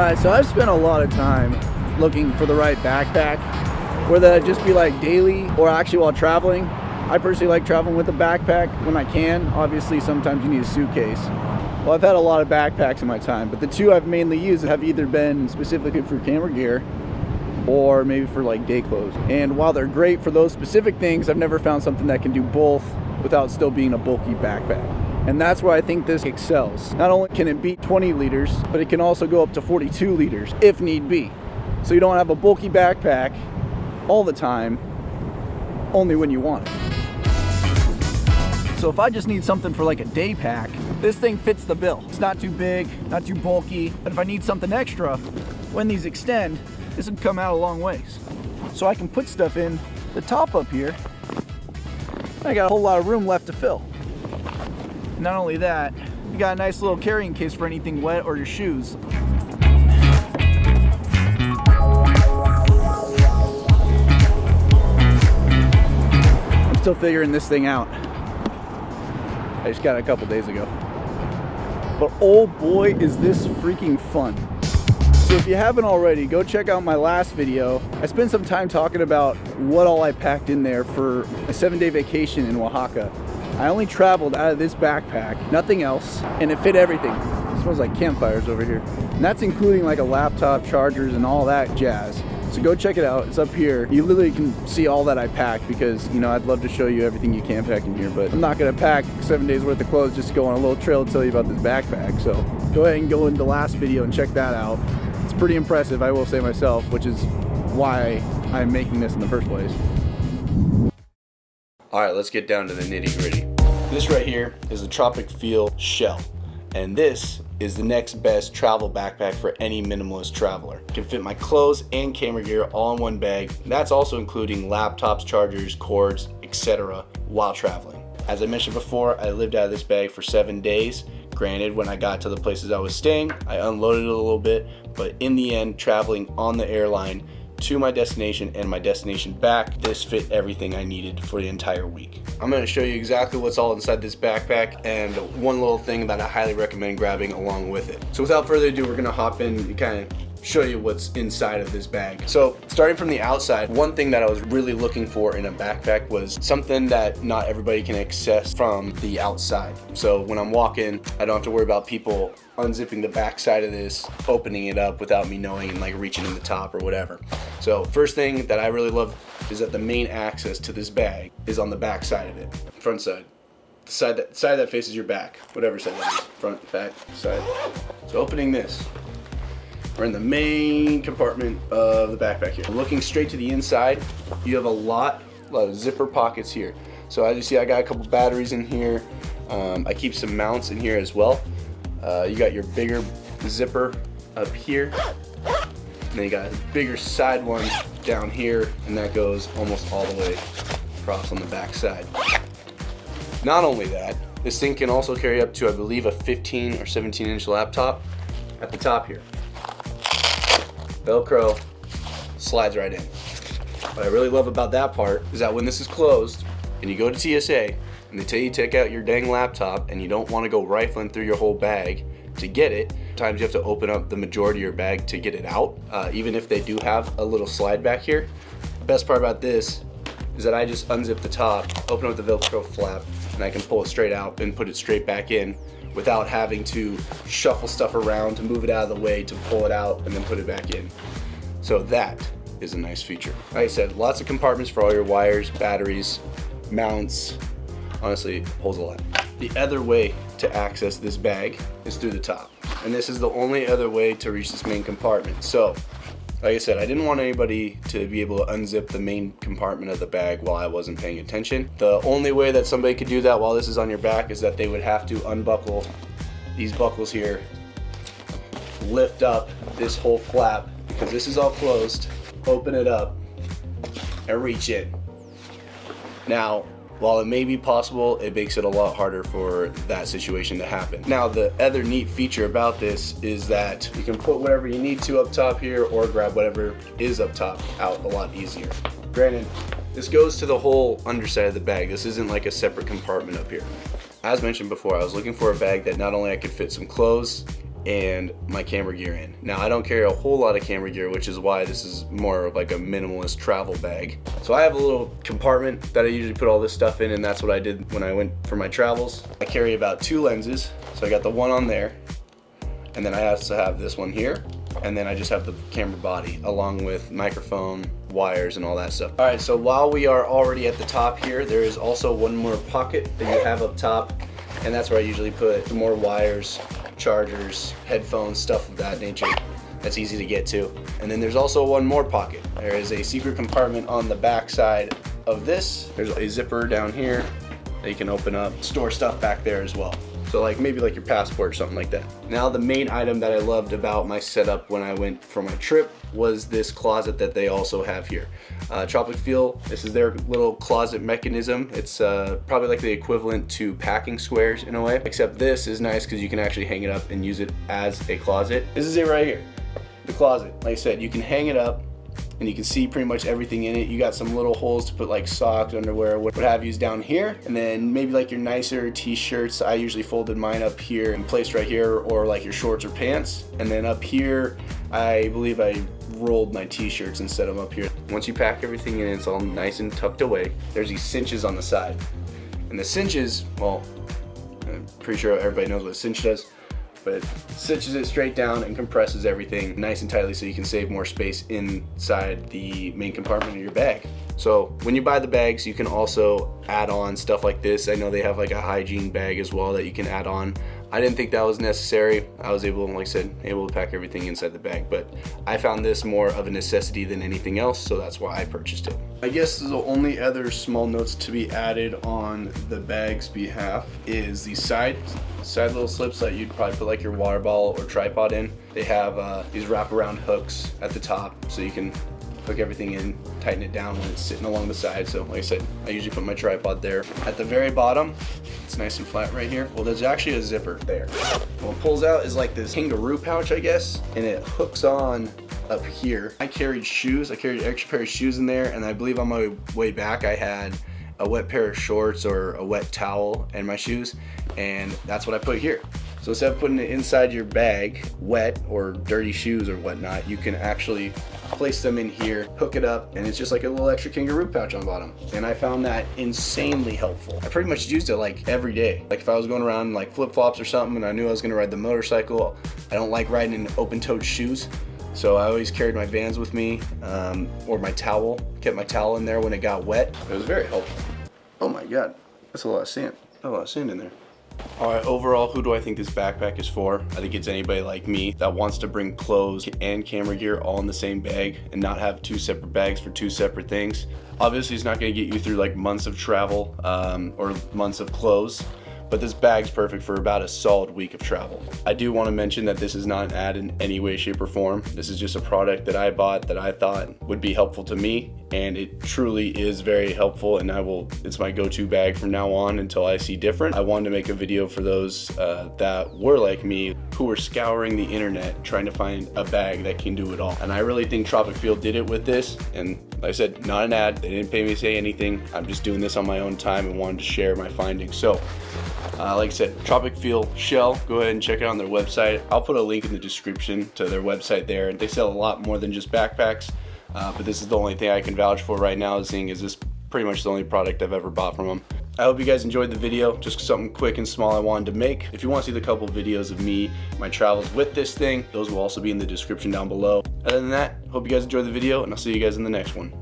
Alright, so I've spent a lot of time looking for the right backpack, whether that just be like daily or actually while traveling. I personally like traveling with a backpack when I can. Obviously, sometimes you need a suitcase. Well, I've had a lot of backpacks in my time, but the two I've mainly used have either been specifically for camera gear or maybe for like day clothes. And while they're great for those specific things, I've never found something that can do both without still being a bulky backpack. And that's where I think this excels. Not only can it beat 20 liters, but it can also go up to 42 liters if need be. So you don't have a bulky backpack all the time, only when you want it. So if I just need something for like a day pack, this thing fits the bill. It's not too big, not too bulky, but if I need something extra, when these extend, this would come out a long ways. So I can put stuff in the top up here. I got a whole lot of room left to fill. Not only that, you got a nice little carrying case for anything wet or your shoes. I'm still figuring this thing out. I just got it a couple days ago. But oh boy, is this freaking fun. So if you haven't already, go check out my last video. I spent some time talking about what all I packed in there for a 7-day vacation in Oaxaca. I only traveled out of this backpack, nothing else, and it fit everything. It smells like campfires over here. And that's including like a laptop, chargers, and all that jazz. So go check it out, it's up here. You literally can see all that I packed because, you know, I'd love to show you everything you can pack in here, but I'm not gonna pack 7 days worth of clothes just to go on a little trail to tell you about this backpack. So go ahead and go into the last video and check that out. It's pretty impressive, I will say myself, which is why I'm making this in the first place. Alright, let's get down to the nitty gritty. This right here is the TropicFeel shell, and this is the next best travel backpack for any minimalist traveler. It can fit my clothes and camera gear all in one bag. That's also including laptops, chargers, cords, etc. while traveling. As I mentioned before, I lived out of this bag for 7 days. Granted, when I got to the places I was staying, I unloaded it a little bit, but in the end, traveling on the airline to my destination and my destination back, this fit everything I needed for the entire week. I'm going to show you exactly what's all inside this backpack and one little thing that I highly recommend grabbing along with it. So without further ado, we're going to hop in and kind of show you what's inside of this bag. So starting from the outside, one thing that I was really looking for in a backpack was something that not everybody can access from the outside. So when I'm walking, I don't have to worry about people unzipping the back side of this, opening it up without me knowing and like reaching in the top or whatever. So first thing that I really love is that the main access to this bag is on the back side of it, front side. The side that faces your back, whatever side that is, front, back, side. So opening this, we're in the main compartment of the backpack here. Looking straight to the inside, you have a lot of zipper pockets here. So as you see, I got a couple batteries in here. I keep some mounts in here as well. You got your bigger zipper up here. And then you got a bigger side one down here, and that goes almost all the way across on the back side. Not only that, this thing can also carry up to, I believe, a 15 or 17-inch laptop at the top here. Velcro slides right in. What I really love about that part is that when this is closed and you go to TSA and they tell you to take out your dang laptop and you don't want to go rifling through your whole bag to get it, sometimes you have to open up the majority of your bag to get it out, even if they do have a little slide back here. The best part about this is that I just unzip the top, open up the Velcro flap, and I can pull it straight out and put it straight back in without having to shuffle stuff around to move it out of the way to pull it out and then put it back in. So that is a nice feature. Like I said, lots of compartments for all your wires, batteries, mounts. Honestly, it holds a lot. The other way to access this bag is through the top. And this is the only other way to reach this main compartment. So, like I said, I didn't want anybody to be able to unzip the main compartment of the bag while I wasn't paying attention. The only way that somebody could do that while this is on your back is that they would have to unbuckle these buckles here, lift up this whole flap, because this is all closed, open it up, and reach in. Now, while it may be possible, it makes it a lot harder for that situation to happen. Now, the other neat feature about this is that you can put whatever you need to up top here or grab whatever is up top out a lot easier. Granted, this goes to the whole underside of the bag. This isn't like a separate compartment up here. As mentioned before, I was looking for a bag that not only I could fit some clothes and my camera gear in. Now I don't carry a whole lot of camera gear, which is why this is more of like a minimalist travel bag. So I have a little compartment that I usually put all this stuff in, and that's what I did when I went for my travels. I carry about 2 lenses, so I got the one on there, and then I also have this one here, and then I just have the camera body along with microphone, wires, and all that stuff. All right, so while we are already at the top here, there is also one more pocket that you have up top, and that's where I usually put more wires, chargers, headphones, stuff of that nature. That's easy to get to. And then there's also one more pocket. There is a secret compartment on the back side of this. There's a zipper down here that you can open up, store stuff back there as well. So like maybe like your passport or something like that. Now the main item that I loved about my setup when I went for my trip was this closet that they also have here. TropicFeel, this is their little closet mechanism. It's probably like the equivalent to packing squares in a way, except this is nice because you can actually hang it up and use it as a closet. This is it right here, the closet. Like I said, you can hang it up and you can see pretty much everything in it. You got some little holes to put like socks, underwear, what have you down here. And then maybe like your nicer t-shirts. I usually folded mine up here and placed right here, or like your shorts or pants. And then up here, I believe I rolled my t-shirts and set them up here. Once you pack everything in, it's all nice and tucked away. There's these cinches on the side. And the cinches, well, I'm pretty sure everybody knows what a cinch does, but it cinches it straight down and compresses everything nice and tightly so you can save more space inside the main compartment of your bag. So when you buy the bags, you can also add on stuff like this. I know they have like a hygiene bag as well that you can add on. I didn't think that was necessary. I was able, like I said, able to pack everything inside the bag, but I found this more of a necessity than anything else, so that's why I purchased it. I guess the only other small notes to be added on the bag's behalf is the side little slips that you'd probably put like your water bottle or tripod in. They have these wraparound hooks at the top, so you can hook everything in, tighten it down when it's sitting along the side. So like I said, I usually put my tripod there. At the very bottom, it's nice and flat right here. Well, there's actually a zipper there. What pulls out is like this kangaroo pouch, I guess, and it hooks on up here. I carried shoes. I carried an extra pair of shoes in there, and I believe on my way back I had a wet pair of shorts or a wet towel and my shoes, and that's what I put here. So instead of putting it inside your bag, wet or dirty shoes or whatnot, you can actually place them in here, hook it up, and it's just like a little extra kangaroo pouch on the bottom. And I found that insanely helpful. I pretty much used it like every day. Like if I was going around in like flip-flops or something and I knew I was gonna ride the motorcycle, I don't like riding in open-toed shoes. So I always carried my Vans with me, or my towel, kept my towel in there when it got wet. It was very helpful. Oh my God, that's a lot of sand. A lot of sand in there. All right, overall, who do I think this backpack is for? I think it's anybody like me that wants to bring clothes and camera gear all in the same bag and not have 2 separate bags for 2 separate things. Obviously, it's not gonna get you through like months of travel or months of clothes, but this bag's perfect for about a solid week of travel. I do want to mention that this is not an ad in any way, shape, or form. This is just a product that I bought that I thought would be helpful to me, and it truly is very helpful, and it's my go-to bag from now on until I see different. I wanted to make a video for those that were like me, who were scouring the internet trying to find a bag that can do it all. And I really think TropicFeel did it with this, and like I said, not an ad. They didn't pay me to say anything. I'm just doing this on my own time and wanted to share my findings. So, like I said, TropicFeel shell, go ahead and check it out on their website. I'll put a link in the description to their website there. They sell a lot more than just backpacks, but this is the only thing I can vouch for right now, seeing as this pretty much the only product I've ever bought from them. I hope you guys enjoyed the video, just something quick and small I wanted to make. If you want to see the couple videos of me, my travels with this thing, those will also be in the description down below. Other than that, hope you guys enjoyed the video, and I'll see you guys in the next one.